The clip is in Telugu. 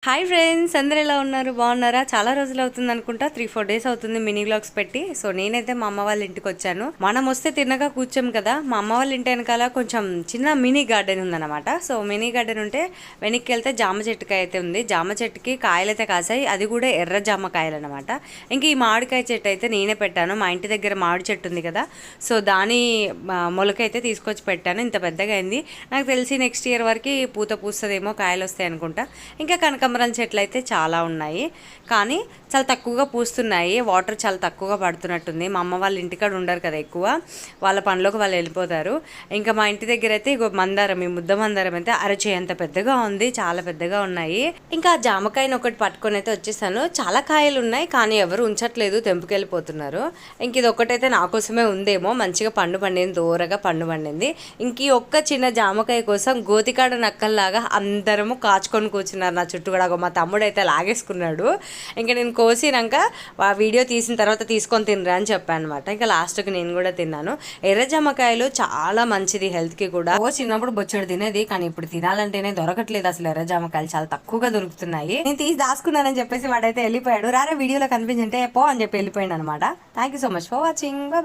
హాయ్ ఫ్రెండ్స్, అందరు ఎలా ఉన్నారు? బాగున్నారా? చాలా రోజులు అవుతుంది అనుకుంటా, 3-4 డేస్ అవుతుంది మినీ వ్లాగ్స్ పెట్టి. సో నేనైతే మా అమ్మ వాళ్ళ ఇంటికి వచ్చాను. మనం వస్తే తిన్నగా కూర్చోం కదా. మా అమ్మ వాళ్ళ ఇంటి వెనకాల కొంచెం చిన్న మినీ గార్డెన్ ఉందన్నమాట. సో మినీ గార్డెన్ ఉంటే వెనక్కి వెళ్తే జామ చెట్టుకాయ అయితే ఉంది. జామ చెట్టుకి కాయలు అయితే కాసాయి, అది కూడా ఎర్ర జామకాయలు అనమాట. ఇంక ఈ మామిడికాయ చెట్టు అయితే నేనే పెట్టాను. మా ఇంటి దగ్గర మామిడి చెట్టు ఉంది కదా, సో దాని మొలకైతే తీసుకొచ్చి పెట్టాను. ఇంత పెద్దగా అయింది. నాకు తెలిసి నెక్స్ట్ ఇయర్ వరకు పూత పూస్తుందేమో, కాయలు వస్తాయి అనుకుంటా. ఇంకా కనకాంబరాల చెట్లు అయితే చాలా ఉన్నాయి, కానీ చాలా తక్కువగా పూస్తున్నాయి. వాటర్ చాలా తక్కువగా పడుతున్నట్టుంది. మా అమ్మ వాళ్ళ ఇంటికాడ ఉండరు కదా ఎక్కువ, వాళ్ళ పనిలోకి వాళ్ళు వెళ్ళిపోతారు. ఇంకా మా ఇంటి దగ్గర అయితే ఇగో మందారం, ఈ ముద్ద మందారం అయితే అరచేయంత పెద్దగా ఉంది, చాలా పెద్దగా ఉన్నాయి. ఇంకా జామకాయని ఒకటి పట్టుకొని అయితే వచ్చేసాను. చాలా కాయలు ఉన్నాయి, కానీ ఎవరు ఉంచట్లేదు, తెంపుకెళ్ళిపోతున్నారు. ఇంక ఇది ఒక్కటైతే నా కోసమే ఉందేమో, మంచిగా పండు పండింది, దూరగా పండు పండింది. ఇంక ఈ ఒక్క చిన్న జామకాయ కోసం గోతికాడ నక్కల్లాగా అందరము కాచుకొని కూర్చున్నారు నా చుట్టూ కూడా. మా తమ్ముడు అయితే లాగేసుకున్నాడు. ఇంకా నేను కోసినాక ఆ వీడియో తీసిన తర్వాత తీసుకొని తినరా అని చెప్పాను అనమాట. ఇంకా లాస్ట్కి నేను కూడా తిన్నాను. ఎర్ర జామకాయలు చాలా మంచిది హెల్త్కి కూడా. చిన్నప్పుడు బొచ్చడు తినేది, కానీ ఇప్పుడు తినాలంటేనే దొరకట్లేదు అసలు. ఎర్ర జామకాయలు చాలా తక్కువగా దొరుకుతున్నాయి. నేను తీసి దాచుకున్నానని చెప్పేసి వాడైతే వెళ్ళిపోయాడు. రారా వీడియోలో కనిపించంటే పో అని చెప్పి వెళ్ళిపోయాడు అనమాట. Thank you so much for watching. Bye.